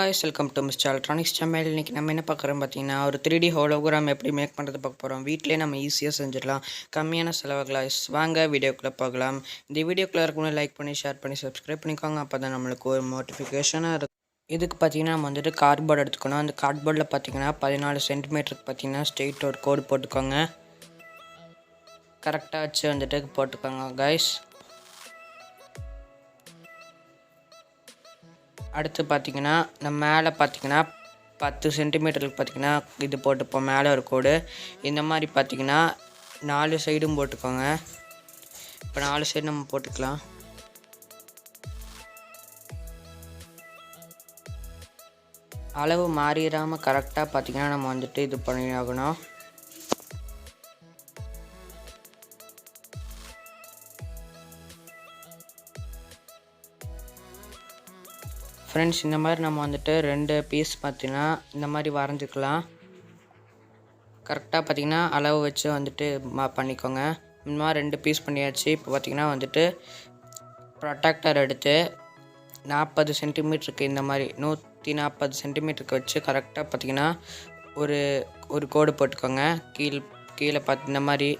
guys, welcome to Mr.Electronics channel. இன்னைக்கு நம்ம என்ன பார்க்குறோம் பார்த்தீங்கன்னா ஒரு 3D ஹோலோகிராம் எப்படி மேக் பண்ணுறது பார்க்க போகிறோம். வீட்டிலே நம்ம ஈஸியாக செஞ்சிடலாம், கம்மியான செலவுகளா. வாங்க வீடியோக்குள்ளே பார்க்கலாம். இந்த வீடியோக்குள்ளே இருக்கணும் லைக் பண்ணி ஷேர் பண்ணி சப்ஸ்கிரைப் பண்ணிக்கோங்க, அப்போ தான் நம்மளுக்கு ஒரு நோட்டிஃபிகேஷனாக இருக்கும். இதுக்கு பார்த்தீங்கன்னா நம்ம வந்துட்டு கார்ட்போர்டு எடுத்துக்கணும். அந்த கார்ட்போர்டில் பார்த்தீங்கன்னா 14 சென்டிமீட்டருக்கு பார்த்தீங்கன்னா ஸ்ட்ரெயிட் ஒரு கோடு போட்டுக்கோங்க. கரெக்டாக வச்சு வந்துட்டு போட்டுக்கோங்க கைஸ். அடுத்து பார்த்தீங்கன்னா நம்ம மேலே பார்த்தீங்கன்னா 10 சென்டிமீட்டருக்கு பார்த்தீங்கன்னா இது போட்டுப்போம், மேலே ஒரு கோடு. இந்த மாதிரி பார்த்தீங்கன்னா 4 சைடும் போட்டுக்கோங்க. இப்போ 4 சைடு நம்ம போட்டுக்கலாம். அளவு மாறிடாமல் கரெக்டாக பார்த்தீங்கன்னா நம்ம வந்துட்டு இது பண்ணி ஆகணும். ஃப்ரெண்ட்ஸ், இந்த மாதிரி நம்ம வந்துட்டு 2 பீஸ் பார்த்தீங்கன்னா இந்த மாதிரி வரைஞ்சிக்கலாம். கரெக்டாக பார்த்தீங்கன்னா அளவு வச்சு வந்துட்டு பண்ணிக்கோங்க. இந்த மாதிரி 2 பீஸ் பண்ணியாச்சு. இப்போ பார்த்தீங்கன்னா வந்துட்டு ப்ரொடெக்டர் எடுத்து 40 சென்டிமீட்டருக்கு இந்த மாதிரி 140 சென்டிமீட்டருக்கு வச்சு கரெக்டாக பார்த்தீங்கன்னா ஒரு கோடு போட்டுக்கோங்க. கீழே பார்த்து இந்த மாதிரி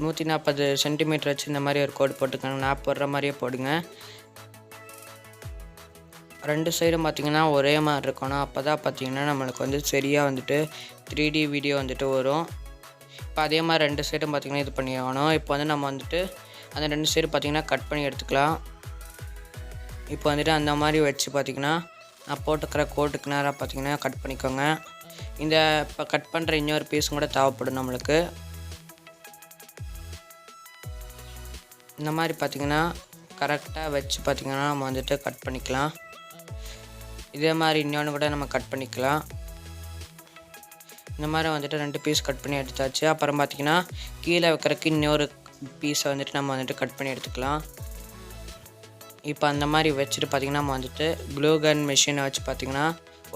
140 சென்டிமீட்டர் வச்சு இந்த மாதிரி ஒரு கோடு போட்டுக்கோங்க. நான் போடுற மாதிரியே போடுங்க. 2 சைடும் பார்த்தீங்கன்னா ஒரே மாதிரி இருக்கணும். அப்போ தான் பார்த்தீங்கன்னா நம்மளுக்கு வந்து சரியாக வந்துட்டு 3D வீடியோ வந்துட்டு வரும். இப்போ அதே மாதிரி 2 சைடும் பார்த்தீங்கன்னா இது பண்ணி ஆகணும். இப்போ வந்து நம்ம வந்துட்டு அந்த 2 சைடு பார்த்தீங்கன்னா கட் பண்ணி எடுத்துக்கலாம். இப்போ வந்துட்டு அந்த மாதிரி வச்சு பார்த்தீங்கன்னா நான் போட்டுக்கிற கோட்டுக்கு நேராக பார்த்தீங்கன்னா கட் பண்ணிக்கோங்க. இந்த இப்போ கட் பண்ணுற இன்னொரு பீஸும் கூட தேவைப்படும் நம்மளுக்கு. இந்த மாதிரி பார்த்தீங்கன்னா கரெக்டாக வச்சு பார்த்தீங்கன்னா நம்ம வந்துட்டு கட் பண்ணிக்கலாம். இதே மாதிரி இன்னொன்று கூட நம்ம கட் பண்ணிக்கலாம். இந்த மாதிரி வந்துட்டு 2 பீஸ் கட் பண்ணி எடுத்தாச்சு. அப்புறம் பார்த்திங்கன்னா கீழே வைக்கிறதுக்கு இன்னொரு பீஸை வந்துட்டு நம்ம வந்துட்டு கட் பண்ணி எடுத்துக்கலாம். இப்போ அந்த மாதிரி வச்சுட்டு பார்த்திங்கன்னா நம்ம வந்துட்டு க்ளூ கன் மிஷினை வச்சு பார்த்திங்கன்னா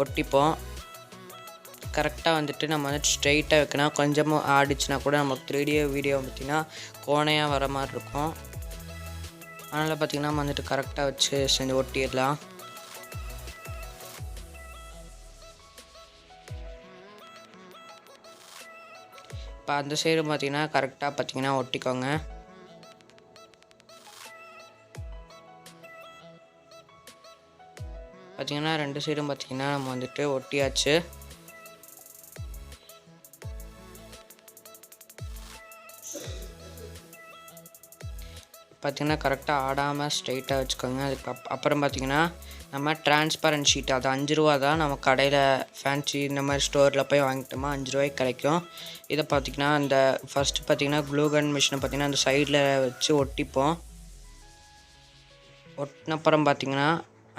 ஒட்டிப்போம். கரெக்டாக வந்துட்டு நம்ம வந்துட்டு ஸ்ட்ரெயிட்டாக வைக்கணும். கொஞ்சமாக ஆடிச்சுன்னா கூட நமக்கு 3D வீடியோ பார்த்திங்கன்னா கோணையாக வர மாதிரி இருக்கும். அதனால் பார்த்திங்கன்னா நம்ம வந்துட்டு கரெக்டாக வச்சு செஞ்சு ஒட்டிடலாம். இப்போ அந்த சைடு பார்த்தீங்கன்னா கரெக்டாக பார்த்தீங்கன்னா ஒட்டிக்கோங்க. பார்த்தீங்கன்னா 2 சைடும் பார்த்தீங்கன்னா நம்ம வந்துட்டு ஒட்டியாச்சு. பார்த்தீங்கன்னா கரெக்டாக ஆடாமல் ஸ்ட்ரைட்டாக வச்சுக்கோங்க. அப்புறம் பார்த்தீங்கன்னா நம்ம டிரான்ஸ்பரண்ட் ஷீட், அது 5 ரூபா தான். நம்ம கடையில் ஃபேன்சி இந்த மாதிரி ஸ்டோரில் போய் வாங்கிட்டோமா 5 ரூபாய்க்கு கிடைக்கும். இதை பார்த்திங்கன்னா அந்த ஃபஸ்ட்டு பார்த்திங்கன்னா க்ளூ கன் மிஷினை பார்த்திங்கன்னா அந்த சைடில் வச்சு ஒட்டிப்போம். ஒட்டினப்புறம் பார்த்திங்கன்னா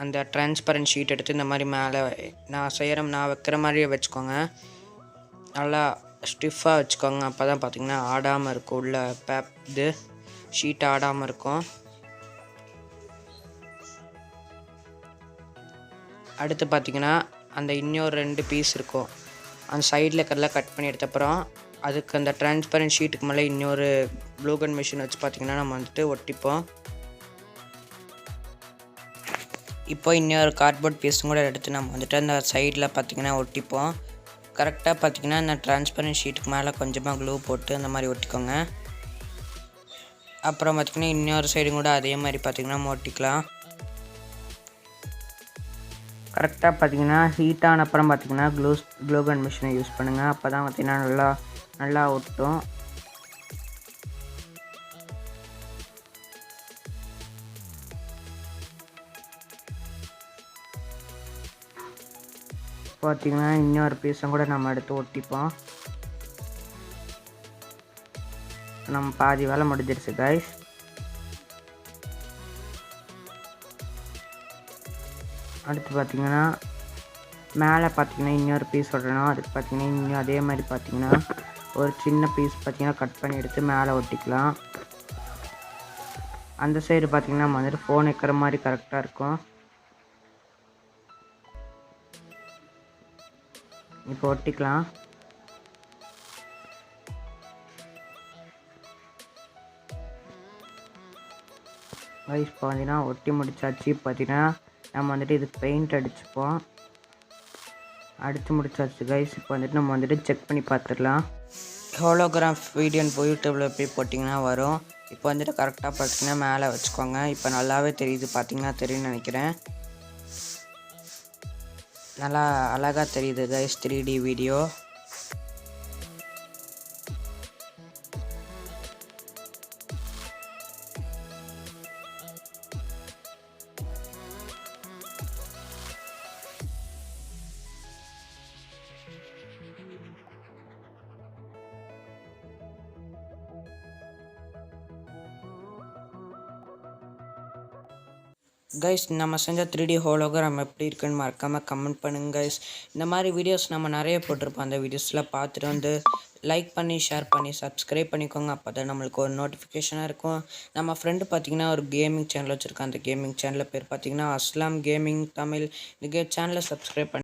அந்த டிரான்ஸ்பரண்ட் ஷீட் எடுத்து இந்த மாதிரி மேலே நான் வைக்கிற மாதிரியே வச்சுக்கோங்க. நல்லா ஸ்டிஃபாக வச்சுக்கோங்க. அப்போ தான் பார்த்திங்கன்னா ஆடாமல் இருக்கும், உள்ள இது ஷீட் ஆடாமல் இருக்கும். அடுத்து பார்த்திங்கன்னா அந்த இன்னொரு 2 பீஸ் இருக்கும், அந்த சைடில் இருக்கிறதெல்லாம் கட் பண்ணி எடுத்தப்பறம் அதுக்கு அந்த டிரான்ஸ்பரண்ட் ஷீட்டுக்கு மேலே இன்னொரு க்ளூ கன் மிஷின் வச்சு பார்த்திங்கன்னா நம்ம வந்துட்டு ஒட்டிப்போம். இப்போ இன்னொரு கார்ட்போர்ட் பீஸும் கூட எடுத்து நம்ம வந்துட்டு அந்த சைடில் பார்த்திங்கன்னா ஒட்டிப்போம். கரெக்டாக பார்த்திங்கன்னா அந்த டிரான்ஸ்பரண்ட் ஷீட்டுக்கு மேலே கொஞ்சமாக க்ளூ போட்டு அந்த மாதிரி ஒட்டிக்கோங்க. அப்புறம் பார்த்திங்கன்னா இன்னொரு சைடும் கூட அதே மாதிரி பார்த்திங்கன்னா நம்ம ஒட்டிக்கலாம். கரெக்டாக பார்த்திங்கன்னா ஹீட்டான அப்புறம் பார்த்திங்கன்னா க்ளூ கன் மிஷினை யூஸ் பண்ணுங்கள். அப்போ தான் பார்த்திங்கன்னா நல்லா ஒட்டும். பார்த்திங்கன்னா இன்னொரு பீஸும் கூட நம்ம எடுத்து ஒட்டிப்போம். நம்ம பாதி வேலை முடிஞ்சிருச்சு கைஸ். அடுத்து பார்த்திங்கன்னா மேலே பார்த்திங்கன்னா இன்னொரு பீஸ் ஒட்டணும். அதுக்கு பார்த்திங்கன்னா இன்னும் அதே மாதிரி பார்த்திங்கன்னா ஒரு சின்ன பீஸ் பார்த்திங்கன்னா கட் பண்ணி எடுத்து மேலே ஒட்டிக்கலாம். அந்த சைடு பார்த்திங்கன்னா நம்ம வந்துட்டு ஃபோன் வைக்கிற மாதிரி கரெக்டாக இருக்கும். இப்போ ஒட்டிக்கலாம். கைஸ் பார்த்தீங்கன்னா ஒட்டி முடிச்சாச்சு. பார்த்தீங்கன்னா நம்ம வந்துட்டு இதுக்கு பெயிண்ட் அடிச்சுப்போம். அடித்து முடிச்சாச்சு கைஸ். இப்போ வந்துட்டு நம்ம வந்துட்டு செக் பண்ணி பார்த்துடலாம். ஹோலோகிராம் வீடியோன்னு போய் யூடியூப்பில் போய் போட்டிங்கன்னா வரும். இப்போ வந்துட்டு கரெக்டாக பார்த்தீங்கன்னா மேலே வச்சுக்கோங்க. இப்போ நல்லாவே தெரியுது, பார்த்தீங்கன்னா தெரியும்னு நினைக்கிறேன். நல்லா அழகாக தெரியுது கைஸ் 3D வீடியோ. கைஸ் நம்ம செஞ்ச 3D ஹோலோகிராம் எப்படி இருக்குன்னு மறக்காமல் கமெண்ட் பண்ணுங்க கைஸ். இந்த மாதிரி வீடியோஸ் நம்ம நிறைய போட்டிருப்போம். அந்த வீடியோஸ்லாம் பார்த்துட்டு வந்து லைக் பண்ணி ஷேர் பண்ணி சப்ஸ்கிரைப் பண்ணிக்கோங்க. அப்போ தான் நம்மளுக்கு ஒரு நோட்டிஃபிகேஷனாக இருக்கும். நம்ம ஃப்ரெண்டு பார்த்திங்கன்னா ஒரு கேமிங் சேனல் வச்சுருக்கான். அந்த கேமிங் சேனலில் பேர் பார்த்திங்கன்னா அஸ்லாம் கேமிங் தமிழ். இந்த சேனலை சப்ஸ்கிரைப் பண்ணி